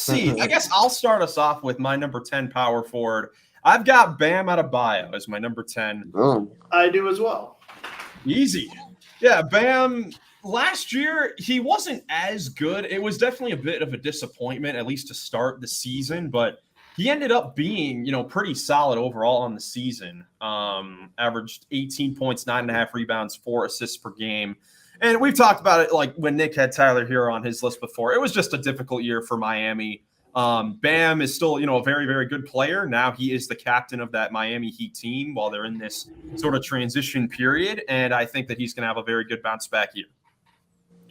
let's see. I guess I'll start us off with my number 10 power forward. I've got Bam Adebayo as my number 10. I do as well. Easy. Yeah, Bam, last year, he wasn't as good. It was definitely a bit of a disappointment, at least to start the season, but he ended up being, pretty solid overall on the season. Averaged 18 points, 9.5 rebounds, 4 assists per game. And we've talked about it like when Nick had Tyler Hero on his list before. It was just a difficult year for Miami. Bam is still, a very, very good player. Now he is the captain of that Miami Heat team while they're in this sort of transition period. And I think that he's going to have a very good bounce back year.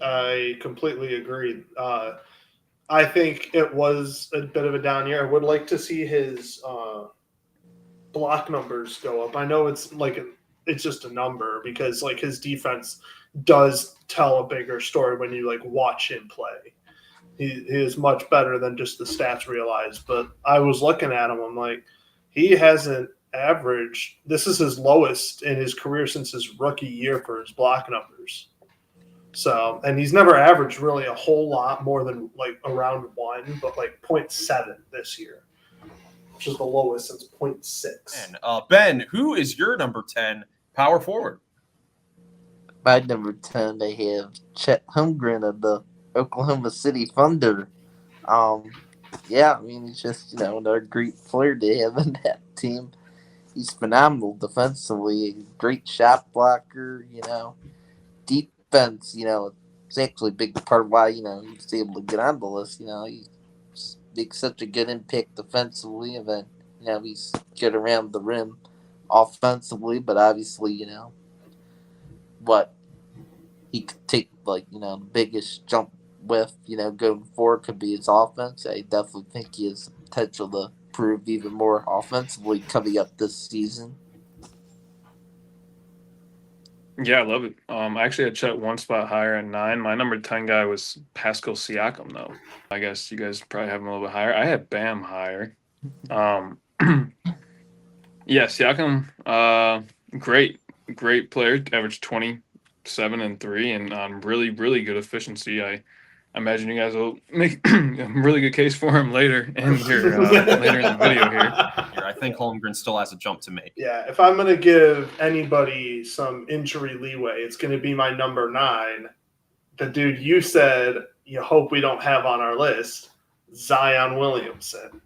I completely agree. I think it was a bit of a down year. I would like to see his block numbers go up. I know it's just a number because like his defense does tell a bigger story when you like watch him play. He is much better than just the stats realized. But I was looking at him, I'm like, he hasn't averaged. This is his lowest in his career since his rookie year for his block numbers. So, and he's never averaged really a whole lot more than like around 1, but like 0.7 this year, which is the lowest since 0.6. And Ben, who is your number 10 power forward? My number 10, I have Chet Holmgren of the Oklahoma City Thunder. Yeah, I mean, he's just, another great player to have in that team. He's phenomenal defensively, great shot blocker, defense, it's actually a big part of why, he was able to get on the list. He's makes such a good impact defensively, and then, he's good around the rim offensively, but obviously, what he could take, the biggest jump with, going forward could be his offense. I definitely think he has the potential to prove even more offensively coming up this season. Yeah, I love it. I actually had Chet one spot higher at 9. My number 10 guy was Pascal Siakam, though. I guess you guys probably have him a little bit higher. I had Bam higher. Yeah, Siakam, great player. Averaged 27 and 3, and on really, really good efficiency. I imagine you guys will make a really good case for him later in the video here. I think Holmgren still has a jump to make. Yeah, if I'm going to give anybody some injury leeway, it's going to be my number 9. The dude you said you hope we don't have on our list, Zion Williamson.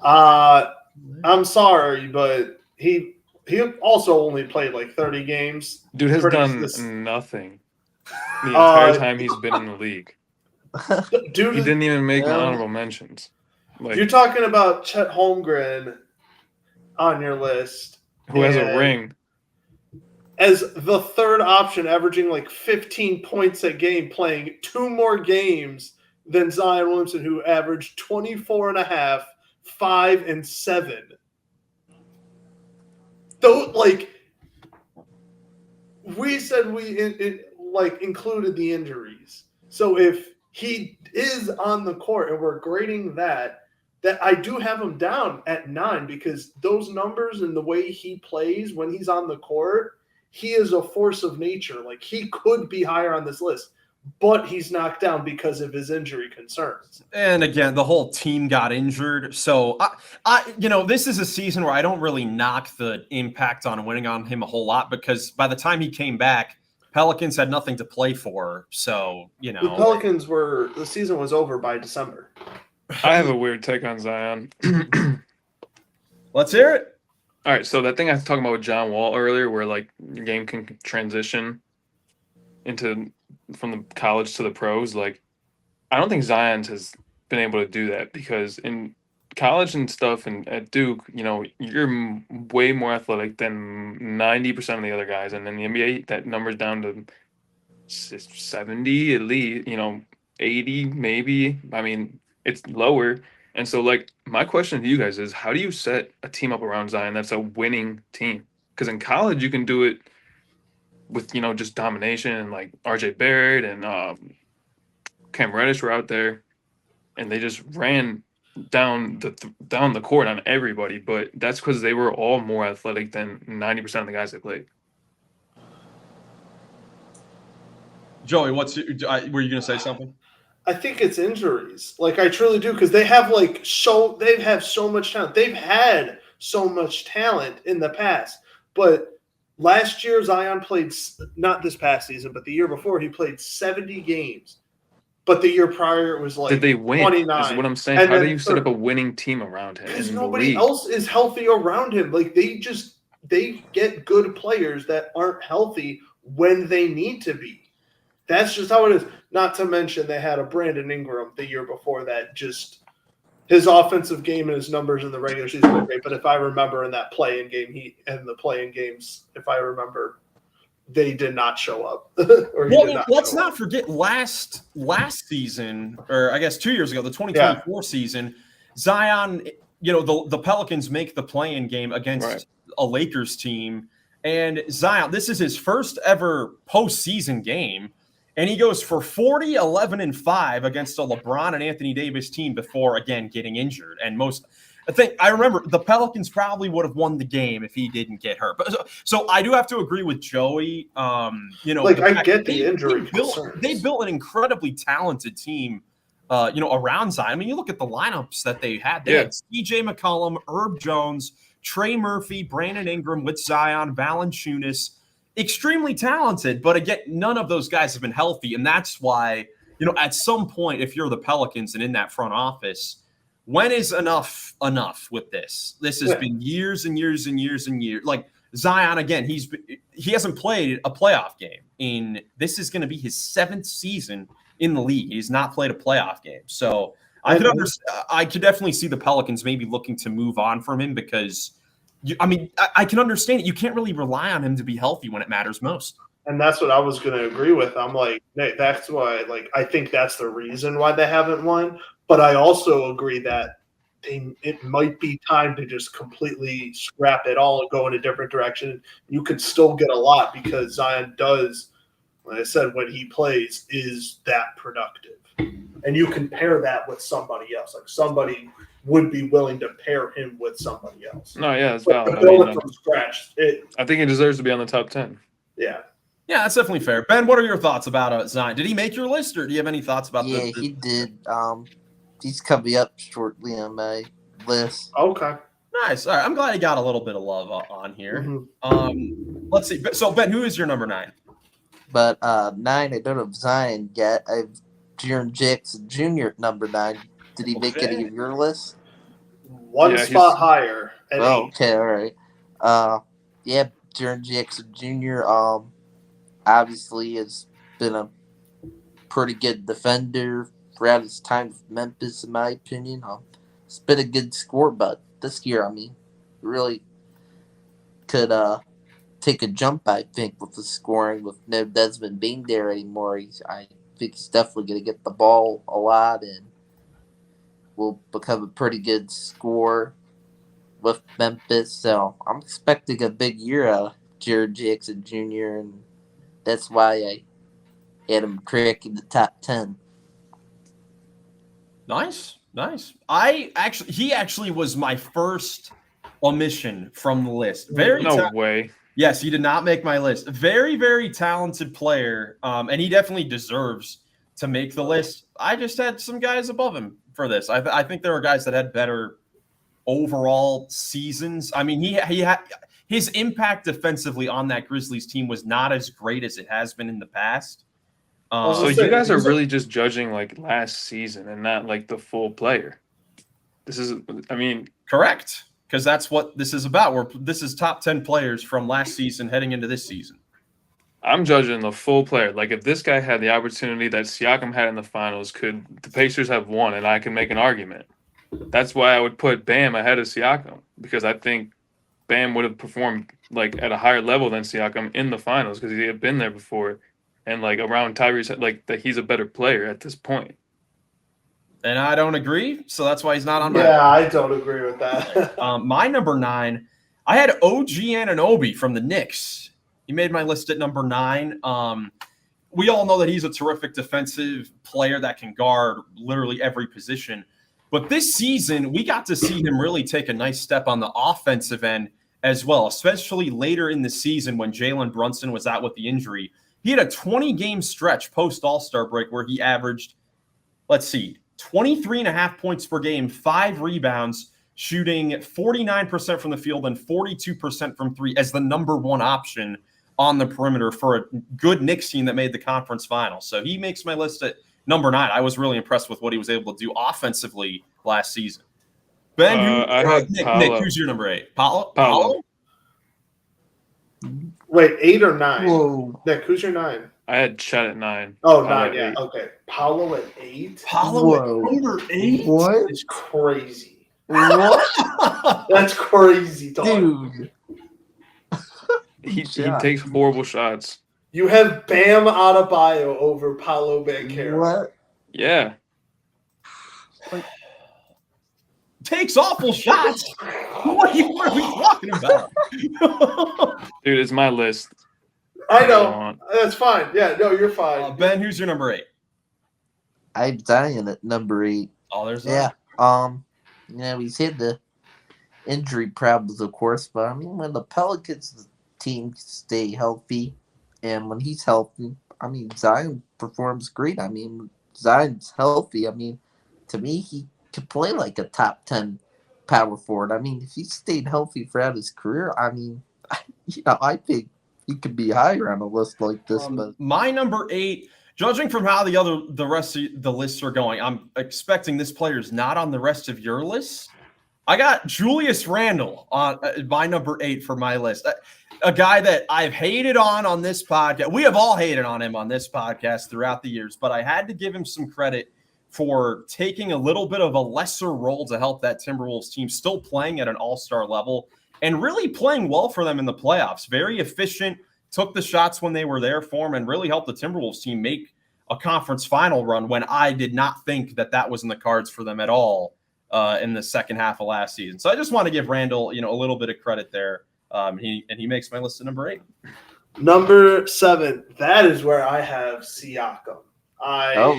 I'm sorry, but he also only played like 30 games. Dude has done nothing the entire time he's been in the league. Dude, he didn't even make honorable mentions. You're talking about Chet Holmgren on your list. Who has a ring. As the third option, averaging like 15 points a game, playing 2 more games than Zion Williamson, who averaged 24.5, 5, and 7. Though, we said we included the injuries. So if he is on the court and we're grading that I do have him down at 9 because those numbers and the way he plays when he's on the court, he is a force of nature. Like, he could be higher on this list, but he's knocked down because of his injury concerns. And again, the whole team got injured. So, this is a season where I don't really knock the impact on winning on him a whole lot because by the time he came back, Pelicans had nothing to play for. So, The Pelicans the season was over by December. I have a weird take on Zion. Let's hear it. All right, so that thing I was talking about with John Wall earlier, where like your game can transition from the college to the pros, like I don't think Zion has been able to do that because in college and stuff and at Duke, you're way more athletic than 90% of the other guys, and in the NBA, that number's down to 70 at least, 80 maybe. I mean, it's lower. And so, my question to you guys is, how do you set a team up around Zion that's a winning team? Because in college, you can do it with, just domination, and like RJ Barrett and Cam Reddish were out there, and they just ran down the court on everybody. But that's because they were all more athletic than 90% of the guys that played. Joey, were you going to say something? I think it's injuries. Like I truly do, because they have so much talent. They've had so much talent in the past. But last year Zion played, not this past season, but the year before, he played 70 games. But the year prior it was like Did they win? 29. Is what I'm saying. And How do then you set up a winning team around him because in the nobody league? else is healthy around him. Like they get good players that aren't healthy when they need to be. That's just how it is. Not to mention they had a Brandon Ingram the year before that. Just his offensive game and his numbers in the regular season were great. But if I remember in that play-in game, if I remember, they did not show up. Let's not forget last season, or I guess 2 years ago, the 2024 season, Zion, the Pelicans make the play-in game against a Lakers team, and Zion, this is his first ever postseason game, and he goes for 40, 11, and 5 against a LeBron and Anthony Davis team before, again, getting injured. And I remember the Pelicans probably would have won the game if he didn't get hurt. But so I do have to agree with Joey. I get the injury concerns. They built an incredibly talented team, around Zion. I mean, you look at the lineups that they had. They had C.J. McCollum, Herb Jones, Trey Murphy, Brandon Ingram with Zion, Valanciunas. Extremely talented, but again, none of those guys have been healthy, and that's why at some point, if you're the Pelicans and in that front office. When is enough with this? This has been years and years and years and years. Like Zion, again, he hasn't played a playoff game. This is going to be his 7th season in the league. He's not played a playoff game. So I could definitely see the Pelicans maybe looking to move on from him because, I can understand it. You can't really rely on him to be healthy when it matters most. And that's what I was going to agree with. I'm like, that's why, I think that's the reason why they haven't won. But I also agree that it might be time to just completely scrap it all and go in a different direction. You could still get a lot because Zion does, like I said, when he plays, is that productive. And you can pair that with somebody else. Like somebody would be willing to pair him with somebody else. No, yeah, it's valid. To build it from scratch. I think he deserves to be on the top 10. Yeah. Yeah, that's definitely fair. Ben, what are your thoughts about Zion? Did he make your list, or do you have any thoughts about Yeah, he did. He's coming up shortly on my list. Okay. Nice. All right. I'm glad he got a little bit of love on here. Mm-hmm. Let's see. So, Ben, who is your number 9? But 9, I don't have Zion yet. I have Jaren Jackson Jr. at number 9. Did he make any of your list? One spot higher. Okay, all right. Jaren Jackson Jr. Obviously has been a pretty good defender throughout his time with Memphis, in my opinion. He's been a good scorer, but this year, really could take a jump, I think, with the scoring with no Desmond being there anymore. I think he's definitely going to get the ball a lot and will become a pretty good scorer with Memphis. So I'm expecting a big year out of Jaren Jackson Jr., and that's why I had him cracking the top 10. Nice. He actually was my first omission from the list. No way. Yes, he did not make my list. Very, very talented player, and he definitely deserves to make the list. I just had some guys above him for this. I think there were guys that had better overall seasons. I mean, he had his impact defensively on that Grizzlies team was not as great as it has been in the past. So you guys are really just judging last season and not the full player. Correct. Because that's what this is about. This is top 10 players from last season heading into this season. I'm judging the full player. If this guy had the opportunity that Siakam had in the finals, could the Pacers have won? And I can make an argument. That's why I would put Bam ahead of Siakam, because I think Bam would have performed at a higher level than Siakam in the finals because he had been there before. And around Tyrese, that he's a better player at this point. And I don't agree, so that's why he's not on my list. Yeah, I don't agree with that. My number 9, I had OG Anunoby from the Knicks. He made my list at number 9. We all know that he's a terrific defensive player that can guard literally every position. But this season, we got to see him really take a nice step on the offensive end as well, especially later in the season when Jalen Brunson was out with the injury. He had a 20-game stretch post-All-Star break where he averaged let's see, 23.5 points per game, 5 rebounds, shooting 49% from the field and 42% from three as the number one option on the perimeter for a good Knicks team that made the conference final. So he makes my list at number 9. I was really impressed with what he was able to do offensively last season. Ben, Nick, who's your number 8? Paolo? Wait, 8 or 9? Whoa. Nick, who's your 9? I had Chet at 9. Oh, Paolo 9, at yeah. 8. Okay. Paolo at 8? Paolo Whoa. at number 8? What? It's crazy. What? That's crazy, dog. Dude. He Yeah. takes horrible shots. You have Bam Adebayo over Paolo Banchero. What? Yeah. Takes awful shots. What are we talking about? Dude, it's my list. I Go know. on. That's fine. Yeah, no, you're fine. Ben, who's your number 8? I'm dying at number 8. Oh, there's Yeah. He's had the injury problems, of course, but I mean, when the Pelicans team stay healthy and when he's healthy, I mean, Zion performs great. I mean, Zion's healthy. I mean, to me, he could play like a top 10 power forward. I mean, if he stayed healthy throughout his career, I mean, I think he could be higher on a list like this. But my number 8, judging from how the rest of the lists are going, I'm expecting this player's not on the rest of your list. I got Julius Randle on my number 8 for my list. A guy that I've hated on this podcast. We have all hated on him on this podcast throughout the years, but I had to give him some credit for taking a little bit of a lesser role to help that Timberwolves team still playing at an all-star level and really playing well for them in the playoffs. Very efficient, took the shots when they were there for him, and really helped the Timberwolves team make a conference final run when I did not think that was in the cards for them at all in the second half of last season. So I just want to give Randle, a little bit of credit there. He makes my list at number 8. Number 7, that is where I have Siakam.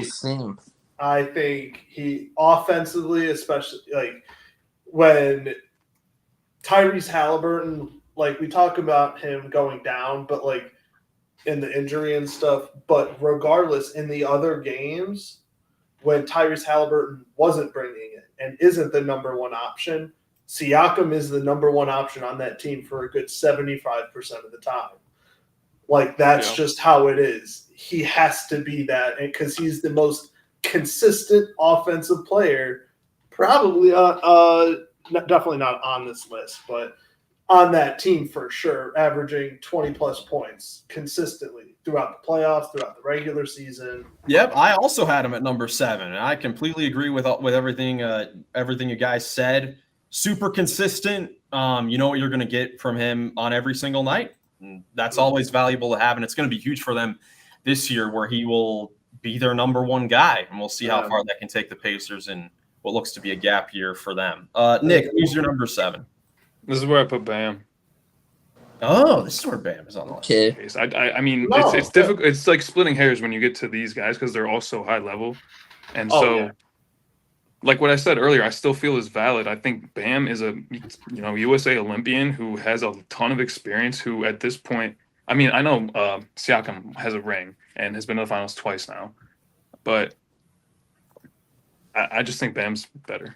same. I think he offensively, especially like when Tyrese Halliburton, like we talk about him going down, but like in the injury and stuff, but regardless, in the other games, when Tyrese Halliburton wasn't bringing it and isn't the number one option, Siakam is the number one option on that team for a good 75% of the time. Like, that's just how it is. He has to be that because he's the most consistent offensive player, probably definitely not on this list, but on that team for sure, averaging 20-plus points consistently throughout the playoffs, throughout the regular season. Yep, I also had him at number 7, and I completely agree with everything you guys said. Super consistent. You know what you're going to get from him on every single night. And that's always valuable to have, and it's going to be huge for them this year, where he will be their number one guy, and we'll see how far that can take the Pacers in what looks to be a gap year for them. Nick, who's your number 7? This is where I put Bam. Oh, this is where Bam is on the list. Okay. I mean, it's difficult. It's like splitting hairs when you get to these guys because they're all so high level, and like what I said earlier, I still feel is valid. I think Bam is a USA Olympian who has a ton of experience. Who at this point, I mean, I know Siakam has a ring and has been to the finals twice now, but I just think Bam's better.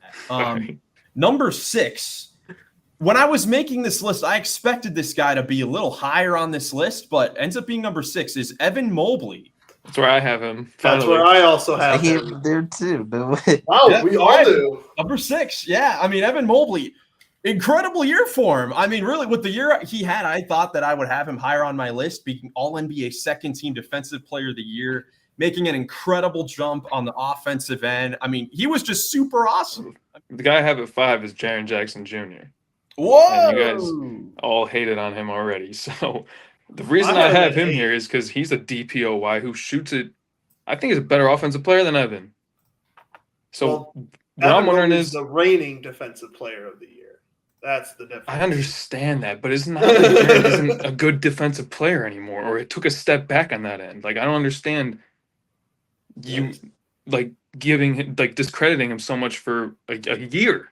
Number 6. When I was making this list, I expected this guy to be a little higher on this list, but ends up being number 6 is Evan Mobley. That's where I have him. That's where I also have him there too. Wow, we all do. Number 6. Yeah, I mean, Evan Mobley, incredible year for him. I mean, really, with the year he had, I thought that I would have him higher on my list, being All-NBA second-team Defensive Player of the Year, making an incredible jump on the offensive end. I mean, he was just super awesome. The guy I have at 5 is Jaren Jackson Jr. Whoa! And you guys all hated on him already. So the reason I have him here is because he's a DPOY who shoots it. I think he's a better offensive player than Evan. So what I'm wondering is the reigning Defensive Player of the Year. That's the difference. I understand that, but it's not that Jaren isn't a good defensive player anymore, or it took a step back on that end. Like, I don't understand you discrediting him so much for a year.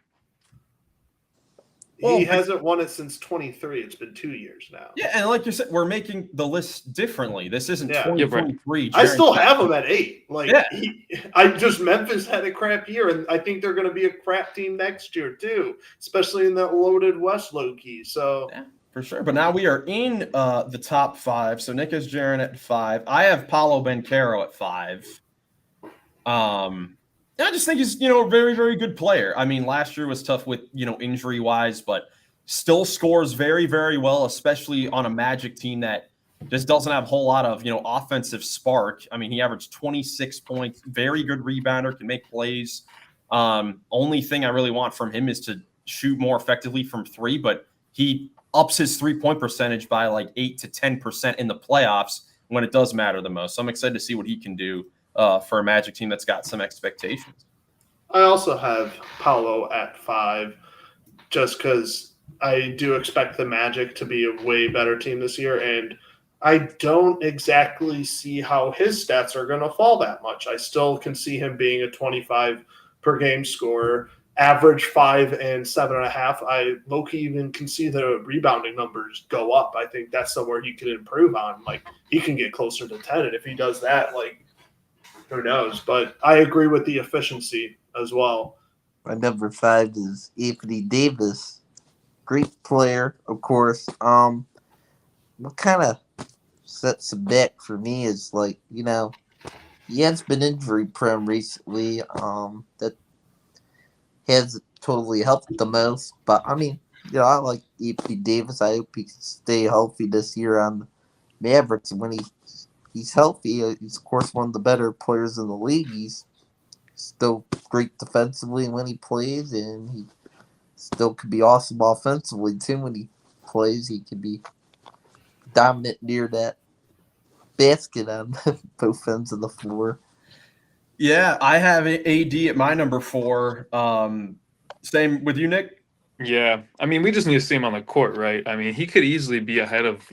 Well, he hasn't won it since 23. It's been 2 years now. Yeah, and like you said, we're making the list differently. This isn't Yeah. 2023. I Jaren still have Jackson. him at 8. Like, Yeah. Memphis had a crap year, and I think they're going to be a crap team next year too, especially in that loaded West low key. So Yeah, for sure. But now we are in the top 5. So Nick has Jaren at 5. I have Paolo Banchero at 5. I just think he's, a very, very good player. I mean, last year was tough with, injury wise, but still scores very, very well, especially on a Magic team that just doesn't have a whole lot of, offensive spark. I mean, he averaged 26 points, very good rebounder, can make plays. Only thing I really want from him is to shoot more effectively from 3, but he ups his 3-point percentage by like 8 to 10% in the playoffs when it does matter the most. So I'm excited to see what he can do for a Magic team that's got some expectations. I also have Paolo at 5, just because I do expect the Magic to be a way better team this year, and I don't exactly see how his stats are going to fall that much. I still can see him being a 25 per game scorer, average 5 and 7.5. I low-key even can see the rebounding numbers go up. I think that's somewhere he could improve on. Like, he can get closer to 10, and if he does that, like, who knows? But I agree with the efficiency as well. My number 5 is Anthony Davis. Great player, of course. What kind of sets him back for me is, like, he has been injury prone recently. That has totally helped the most. But I mean, I like Anthony Davis. I hope he can stay healthy this year on the Mavericks. And when he's healthy, he's of course one of the better players in the league. He's still great defensively when he plays, and he still could be awesome offensively too when he plays. He can be dominant near that basket on both ends of the floor. Yeah, I have AD at my number 4. Same with you, Nick? Yeah. I mean, we just need to see him on the court, right? I mean, he could easily be ahead of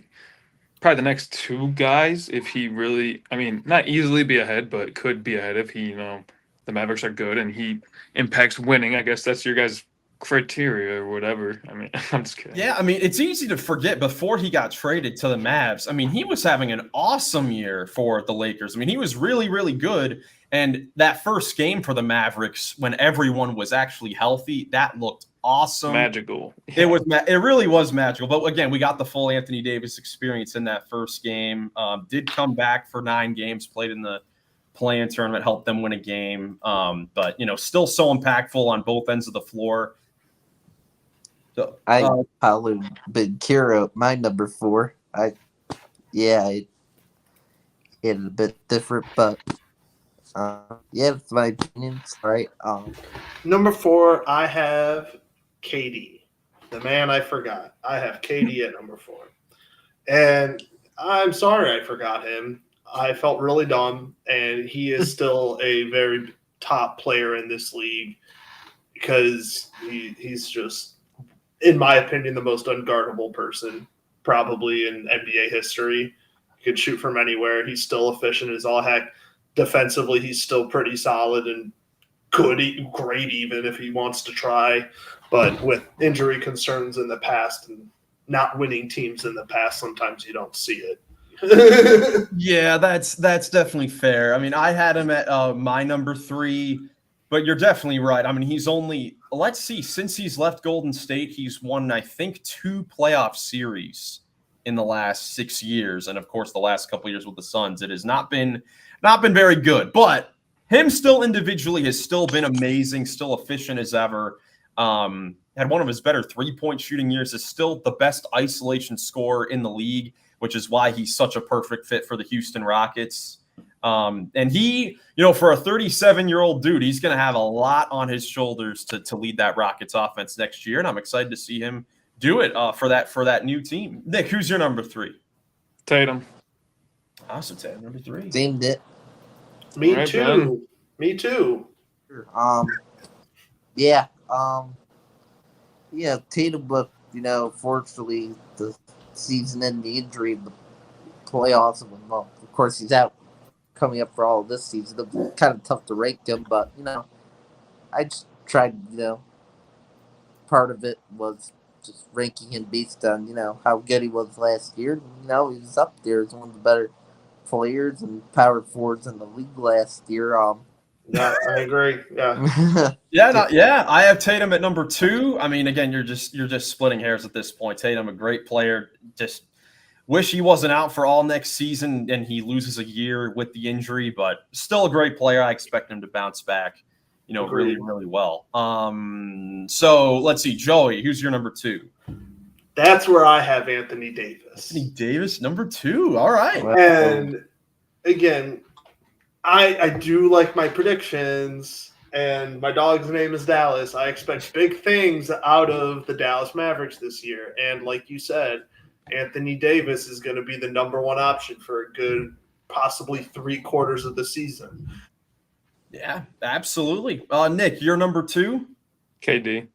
probably the next 2 guys if he really, I mean, not easily be ahead, but could be ahead if he, the Mavericks are good and he impacts winning. I guess that's your guys' criteria or whatever. I mean, I'm just kidding. Yeah, I mean, it's easy to forget before he got traded to the Mavs. I mean, he was having an awesome year for the Lakers. I mean, he was really, really good. And that first game for the Mavericks, when everyone was actually healthy, that looked awesome. Magical. It really was magical. But again, we got the full Anthony Davis experience in that first game. Did come back for 9 games, played in the play-in tournament, helped them win a game. But still so impactful on both ends of the floor. So, Paolo Banchero, my number 4. I hit it a bit different, but that's my opinion. Right. Number 4, I have KD, the man I forgot. I have KD at number 4, and I'm sorry I forgot him. I felt really dumb, and he is still a very top player in this league because he's just, in my opinion, the most unguardable person probably in NBA history. He could shoot from anywhere. He's still efficient as all heck. Defensively, he's still pretty solid and great even if he wants to try. But with injury concerns in the past and not winning teams in the past, sometimes you don't see it. Yeah, that's definitely fair. I mean, I had him at my number 3, but you're definitely right. I mean, he's only, let's see, since he's left Golden State, he's won, I think, 2 playoff series in the last 6 years. And of course, the last couple of years with the Suns, it has not been very good. But him still individually has still been amazing, still efficient as ever. Had one of his better 3-point shooting years, is still the best isolation scorer in the league, which is why he's such a perfect fit for the Houston Rockets. And he, for a 37-year-old dude, he's going to have a lot on his shoulders to lead that Rockets offense next year. And I'm excited to see him do it for that new team. Nick, who's your number 3? Tatum. Awesome, Tatum, number 3. Named it. Me Right, too. Ben. Me too. Tatum, but fortunately the season and the injury in the playoffs, and well, of course he's out coming up for all of this season. It's kind of tough to rank him, but I just tried, part of it was just ranking him based on, how good he was last year. He was up there as one of the better players and power forwards in the league last year. Yeah, I agree. Yeah. Yeah, I have Tatum at number 2. I mean, again, you're just splitting hairs at this point. Tatum, a great player. Just wish he wasn't out for all next season and he loses a year with the injury, but still a great player. I expect him to bounce back, really, Agreed. really well. So let's see, Joey, who's your number 2? That's where I have Anthony Davis. Anthony Davis, number 2. All right. And again, I do like my predictions, and my dog's name is Dallas. I expect big things out of the Dallas Mavericks this year. And like you said, Anthony Davis is going to be the number 1 option for a good, possibly 3/4 of the season. Yeah, absolutely. Nick, you're number 2? KD.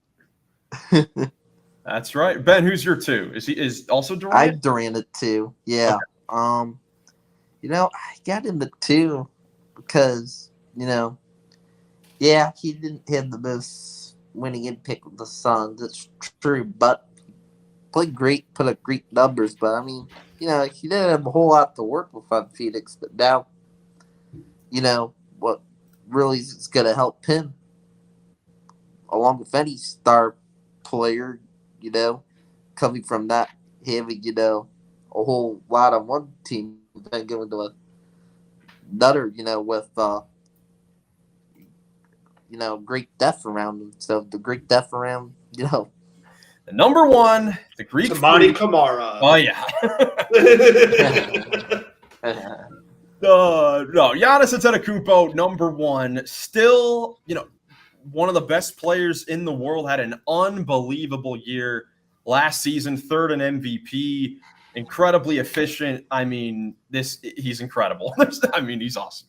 That's right. Ben, who's your 2? Is also Durant? I Durant at 2. Yeah. Okay. I got him at 2 because, he didn't have the most winning impact with the Suns. It's true, but played great, put up great numbers. But, I mean, he didn't have a whole lot to work with on Phoenix. But now, what really is going to help him, along with any star player, coming from not having, a whole lot on one team, then going to another, with, great depth around him. So the great depth around, The number 1, the Greek Amani freak. Kamara. Oh, yeah. No, Giannis Antetokounmpo, number 1. Still, one of the best players in the world. Had an unbelievable year last season. 3rd in MVP. Incredibly efficient. I mean, he's incredible. He's awesome.